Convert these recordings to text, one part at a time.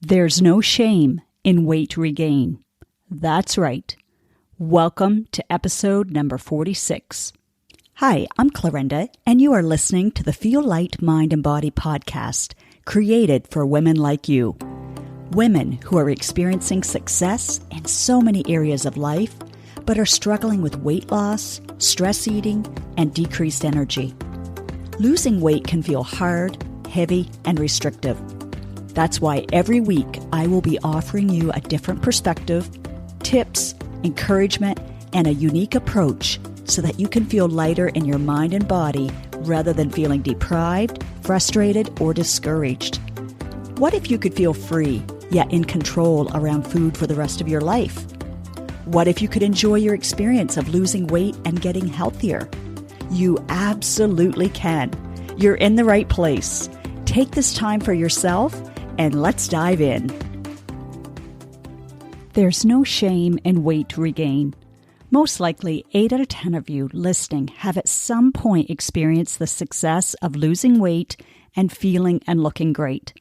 There's no shame in weight regain. That's right. Welcome to episode number 46. Hi, I'm Clarinda, and you are listening to the Feel Light Mind and Body podcast, created for women like you. Women who are experiencing success in so many areas of life, but are struggling with weight loss, stress eating, and decreased energy. Losing weight can feel hard, heavy, and restrictive. That's why every week I will be offering you a different perspective, tips, encouragement, and a unique approach so that you can feel lighter in your mind and body rather than feeling deprived, frustrated, or discouraged. What if you could feel free, yet in control around food for the rest of your life? What if you could enjoy your experience of losing weight and getting healthier? You absolutely can. You're in the right place. Take this time for yourself and let's dive in. There's no shame in weight regain. Most likely, 8 out of 10 of you listening have at some point experienced the success of losing weight and feeling and looking great.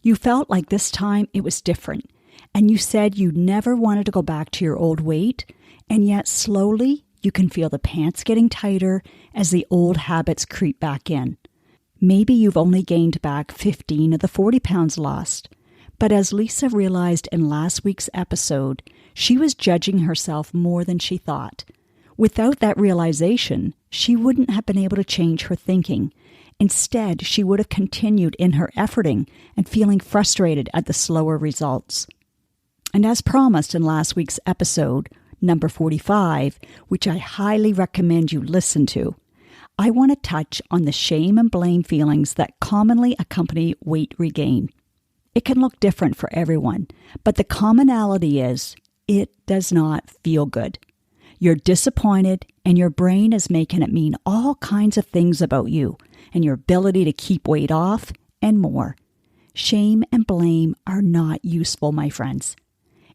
You felt like this time it was different, and you said you never wanted to go back to your old weight, and yet slowly you can feel the pants getting tighter as the old habits creep back in. Maybe you've only gained back 15 of the 40 pounds lost. But as Lisa realized in last week's episode, she was judging herself more than she thought. Without that realization, she wouldn't have been able to change her thinking. Instead, she would have continued in her efforting and feeling frustrated at the slower results. And as promised in last week's episode, number 45, which I highly recommend you listen to, I want to touch on the shame and blame feelings that commonly accompany weight regain. It can look different for everyone, but the commonality is it does not feel good. You're disappointed, and your brain is making it mean all kinds of things about you and your ability to keep weight off and more. Shame and blame are not useful, my friends.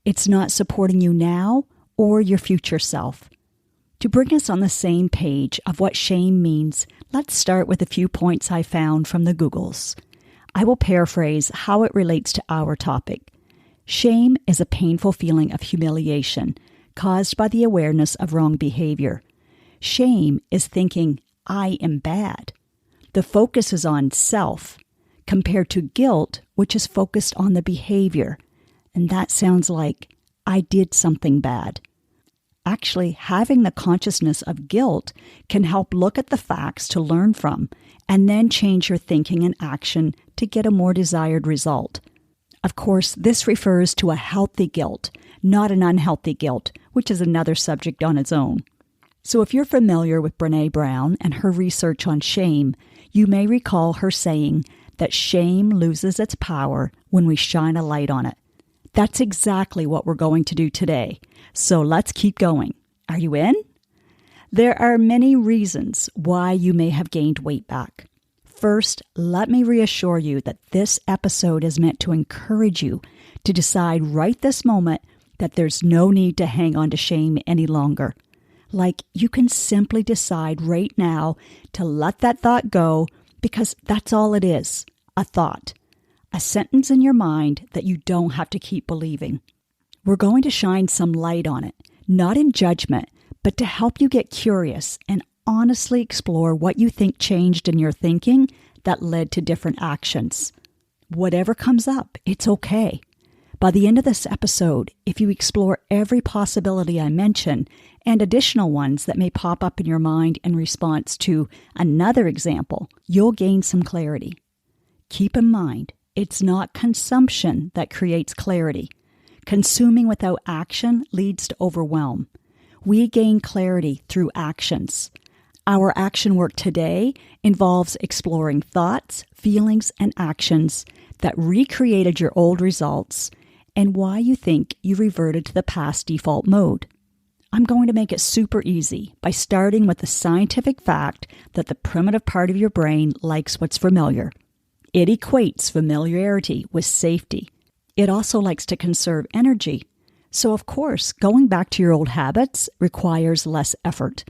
It's not supporting you now or your future self. To bring us on the same page of what shame means, let's start with a few points I found from the Googles. I will paraphrase how it relates to our topic. Shame is a painful feeling of humiliation caused by the awareness of wrong behavior. Shame is thinking, I am bad. The focus is on self, compared to guilt, which is focused on the behavior. And that sounds like, I did something bad. Actually, having the consciousness of guilt can help look at the facts to learn from, and then change your thinking and action to get a more desired result. Of course, this refers to a healthy guilt, not an unhealthy guilt, which is another subject on its own. So if you're familiar with Brené Brown and her research on shame, you may recall her saying that shame loses its power when we shine a light on it. That's exactly what we're going to do today. So let's keep going. Are you in? There are many reasons why you may have gained weight back. First, let me reassure you that this episode is meant to encourage you to decide right this moment that there's no need to hang on to shame any longer. Like you can simply decide right now to let that thought go because that's all it is, a thought. A sentence in your mind that you don't have to keep believing. We're going to shine some light on it, not in judgment, but to help you get curious and honestly explore what you think changed in your thinking that led to different actions. Whatever comes up, it's okay. By the end of this episode, if you explore every possibility I mention and additional ones that may pop up in your mind in response to another example, you'll gain some clarity. Keep in mind, it's not consumption that creates clarity. Consuming without action leads to overwhelm. We gain clarity through actions. Our action work today involves exploring thoughts, feelings, and actions that recreated your old results and why you think you reverted to the past default mode. I'm going to make it super easy by starting with the scientific fact that the primitive part of your brain likes what's familiar. It equates familiarity with safety. It also likes to conserve energy. So, of course, going back to your old habits requires less effort.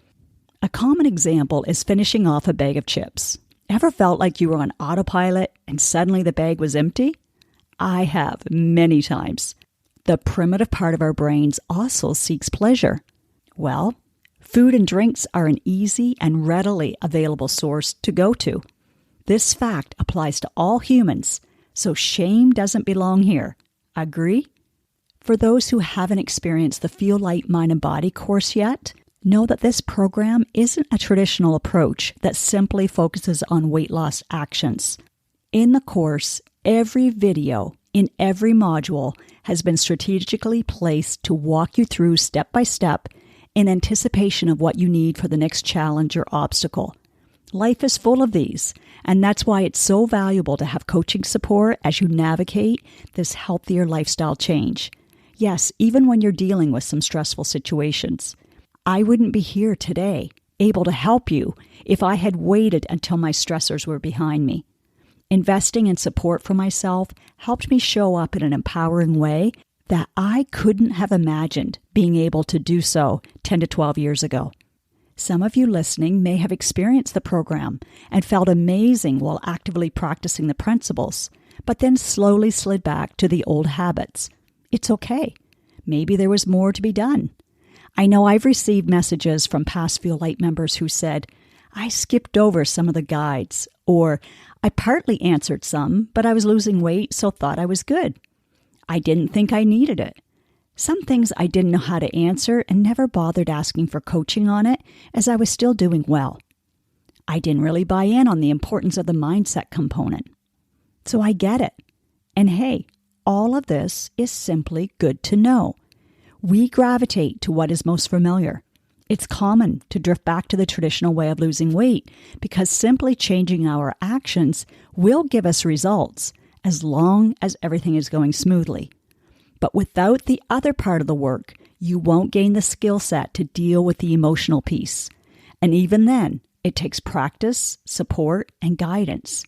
A common example is finishing off a bag of chips. Ever felt like you were on autopilot and suddenly the bag was empty? I have many times. The primitive part of our brains also seeks pleasure. Well, food and drinks are an easy and readily available source to go to. This fact applies to all humans, so shame doesn't belong here. Agree? For those who haven't experienced the Feel Light Mind and Body course yet, know that this program isn't a traditional approach that simply focuses on weight loss actions. In the course, every video in every module has been strategically placed to walk you through step by step in anticipation of what you need for the next challenge or obstacle. Life is full of these, and that's why it's so valuable to have coaching support as you navigate this healthier lifestyle change. Yes, even when you're dealing with some stressful situations. I wouldn't be here today, able to help you, if I had waited until my stressors were behind me. Investing in support for myself helped me show up in an empowering way that I couldn't have imagined being able to do so 10 to 12 years ago. Some of you listening may have experienced the program and felt amazing while actively practicing the principles, but then slowly slid back to the old habits. It's okay. Maybe there was more to be done. I know I've received messages from past Feel Light members who said, I skipped over some of the guides, or I partly answered some, but I was losing weight, so thought I was good. I didn't think I needed it. Some things I didn't know how to answer and never bothered asking for coaching on it, as I was still doing well. I didn't really buy in on the importance of the mindset component. So I get it. And hey, all of this is simply good to know. We gravitate to what is most familiar. It's common to drift back to the traditional way of losing weight because simply changing our actions will give us results as long as everything is going smoothly. But without the other part of the work, you won't gain the skill set to deal with the emotional piece. And even then, it takes practice, support, and guidance.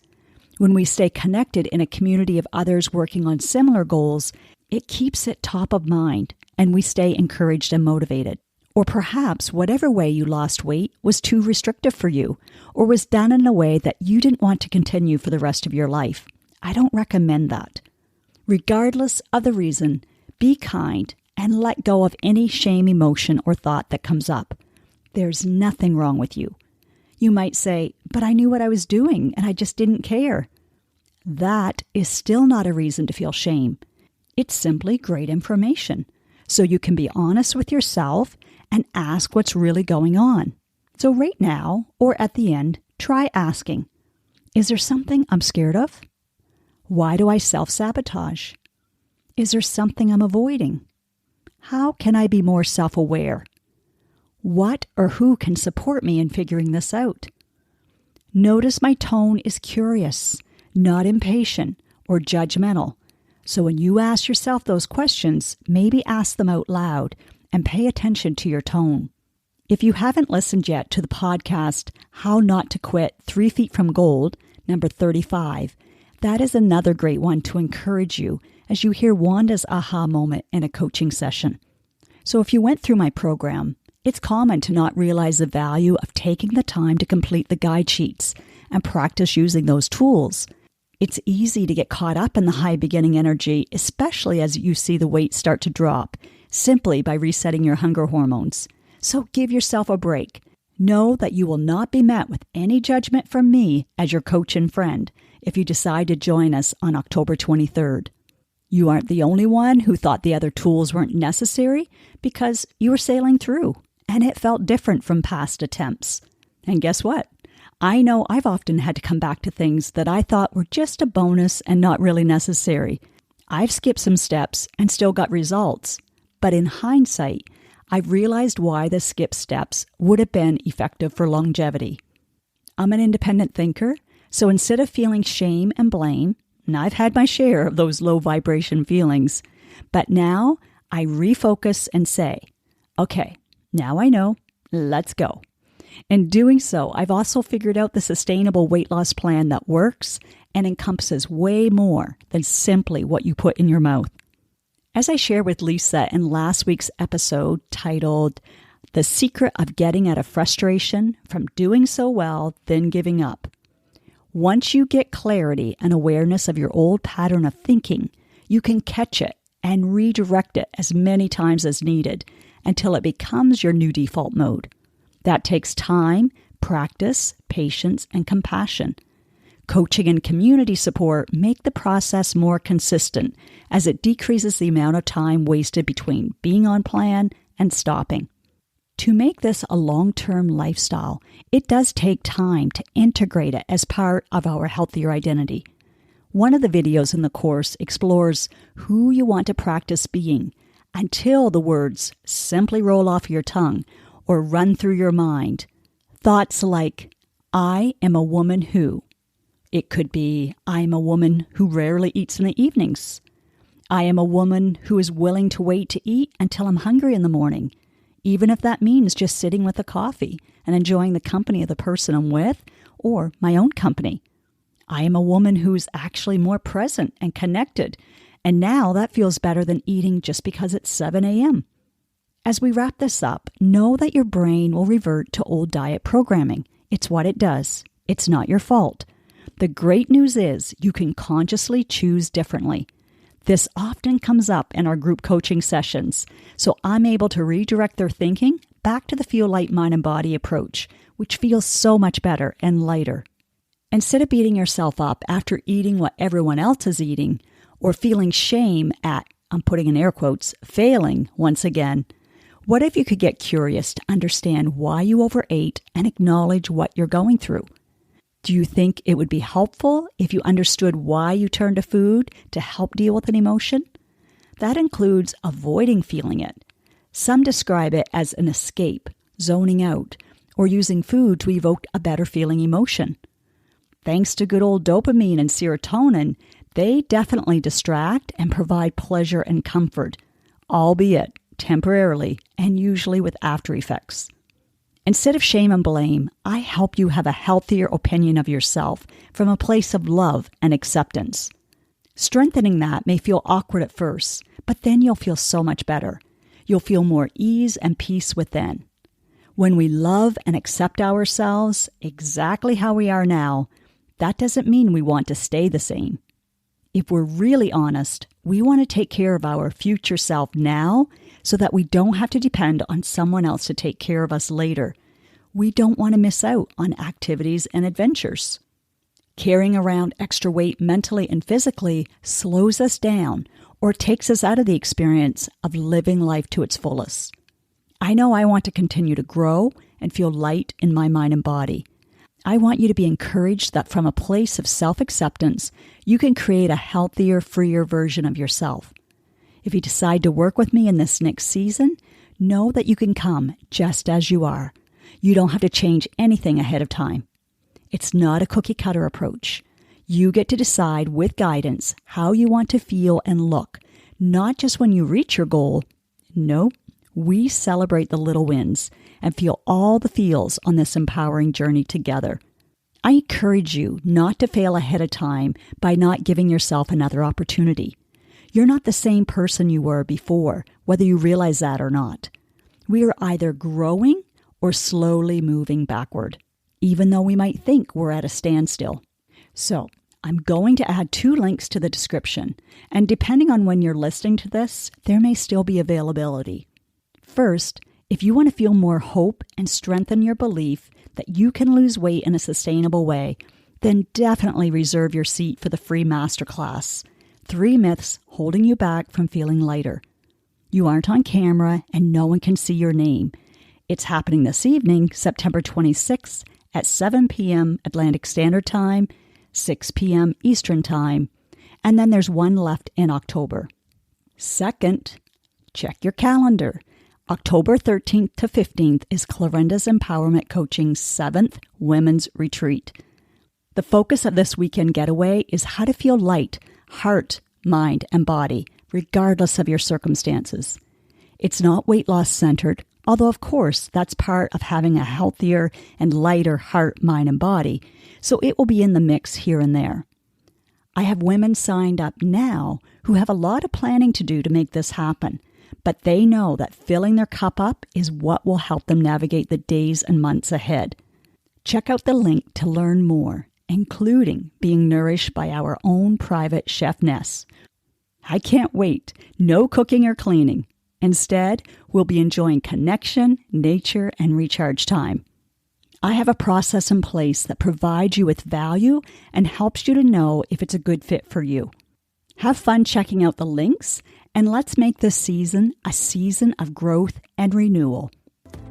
When we stay connected in a community of others working on similar goals, it keeps it top of mind and we stay encouraged and motivated. Or perhaps whatever way you lost weight was too restrictive for you or was done in a way that you didn't want to continue for the rest of your life. I don't recommend that. Regardless of the reason, be kind and let go of any shame emotion or thought that comes up. There's nothing wrong with you. You might say, but I knew what I was doing and I just didn't care. That is still not a reason to feel shame. It's simply great information. So you can be honest with yourself and ask what's really going on. So right now, or at the end, try asking, is there something I'm scared of? Why do I self-sabotage? Is there something I'm avoiding? How can I be more self-aware? What or who can support me in figuring this out? Notice my tone is curious, not impatient or judgmental. So when you ask yourself those questions, maybe ask them out loud and pay attention to your tone. If you haven't listened yet to the podcast, How Not to Quit 3 Feet from Gold, number 35, that is another great one to encourage you as you hear Wanda's aha moment in a coaching session. So if you went through my program, it's common to not realize the value of taking the time to complete the guide sheets and practice using those tools. It's easy to get caught up in the high beginning energy, especially as you see the weight start to drop, simply by resetting your hunger hormones. So give yourself a break. Know that you will not be met with any judgment from me as your coach and friend if you decide to join us on October 23rd. You aren't the only one who thought the other tools weren't necessary because you were sailing through and it felt different from past attempts. And guess what? I know I've often had to come back to things that I thought were just a bonus and not really necessary. I've skipped some steps and still got results. But in hindsight, I've realized why the skipped steps would have been effective for longevity. I'm an independent thinker, so instead of feeling shame and blame, and I've had my share of those low vibration feelings, but now I refocus and say, okay, now I know, let's go. In doing so, I've also figured out the sustainable weight loss plan that works and encompasses way more than simply what you put in your mouth. As I shared with Lisa in last week's episode titled, The Secret of Getting Out of Frustration from Doing So Well, Then Giving Up. Once you get clarity and awareness of your old pattern of thinking, You can catch it and redirect it as many times as needed until it becomes your new default mode. That takes time, practice, patience, and compassion. Coaching and community support make the process more consistent as it decreases the amount of time wasted between being on plan and stopping. To make this a long-term lifestyle, it does take time to integrate it as part of our healthier identity. One of the videos in the course explores who you want to practice being until the words simply roll off your tongue or run through your mind. Thoughts like, I am a woman who. It could be, I am a woman who rarely eats in the evenings. I am a woman who is willing to wait to eat until I'm hungry in the morning, even if that means just sitting with a coffee and enjoying the company of the person I'm with or my own company. I am a woman who's actually more present and connected, and now that feels better than eating just because it's 7 a.m. As we wrap this up, know that your brain will revert to old diet programming. It's what it does. It's not your fault. The great news is you can consciously choose differently. This often comes up in our group coaching sessions, so I'm able to redirect their thinking back to the Feel Light Mind and Body approach, which feels so much better and lighter. Instead of beating yourself up after eating what everyone else is eating, or feeling shame at, I'm putting in air quotes, failing once again, what if you could get curious to understand why you overate and acknowledge what you're going through? Do you think it would be helpful if you understood why you turned to food to help deal with an emotion? That includes avoiding feeling it. Some describe it as an escape, zoning out, or using food to evoke a better feeling emotion. Thanks to good old dopamine and serotonin, they definitely distract and provide pleasure and comfort, albeit temporarily and usually with after effects. Instead of shame and blame, I help you have a healthier opinion of yourself from a place of love and acceptance. Strengthening that may feel awkward at first, but then you'll feel so much better. You'll feel more ease and peace within. When we love and accept ourselves exactly how we are now, that doesn't mean we want to stay the same. If we're really honest, we want to take care of our future self now so that we don't have to depend on someone else to take care of us later. We don't want to miss out on activities and adventures. Carrying around extra weight mentally and physically slows us down or takes us out of the experience of living life to its fullest. I know I want to continue to grow and feel light in my mind and body. I want you to be encouraged that from a place of self-acceptance, you can create a healthier, freer version of yourself. If you decide to work with me in this next season, know that you can come just as you are. You don't have to change anything ahead of time. It's not a cookie-cutter approach. You get to decide with guidance how you want to feel and look, not just when you reach your goal. No, we celebrate the little wins and feel all the feels on this empowering journey together. I encourage you not to fail ahead of time by not giving yourself another opportunity. You're not the same person you were before, whether you realize that or not. We are either growing or slowly moving backward, even though we might think we're at a standstill. So, I'm going to add 2 links to the description, and depending on when you're listening to this, there may still be availability. First, if you want to feel more hope and strengthen your belief that you can lose weight in a sustainable way, then definitely reserve your seat for the free Masterclass, 3 Myths Holding You Back from Feeling Lighter. You aren't on camera and no one can see your name. It's happening this evening, September 26th at 7 p.m. Atlantic Standard Time, 6 p.m. Eastern Time, and then there's one left in October. Second, check your calendar. October 13th to 15th is Clarinda's Empowerment Coaching's 7th Women's Retreat. The focus of this weekend getaway is how to feel light, heart, mind, and body, regardless of your circumstances. It's not weight loss centered, although of course that's part of having a healthier and lighter heart, mind, and body, so it will be in the mix here and there. I have women signed up now who have a lot of planning to do to make this happen, but they know that filling their cup up is what will help them navigate the days and months ahead. Check out the link to learn more, including being nourished by our own private chef Ness. I can't wait. No cooking or cleaning. Instead, we'll be enjoying connection, nature, and recharge time. I have a process in place that provides you with value and helps you to know if it's a good fit for you. Have fun checking out the links, and let's make this season a season of growth and renewal.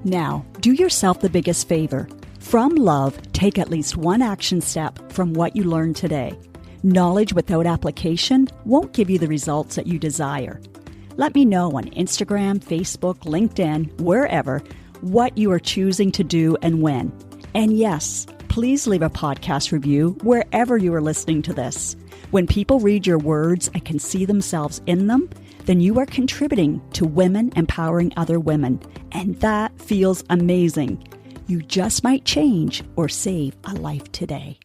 Now, do yourself the biggest favor. From love, take at least one action step from what you learned today. Knowledge without application won't give you the results that you desire. Let me know on Instagram, Facebook, LinkedIn, wherever, what you are choosing to do and when. And yes, please leave a podcast review wherever you are listening to this. When people read your words and can see themselves in them, then you are contributing to women empowering other women. And that feels amazing. You just might change or save a life today.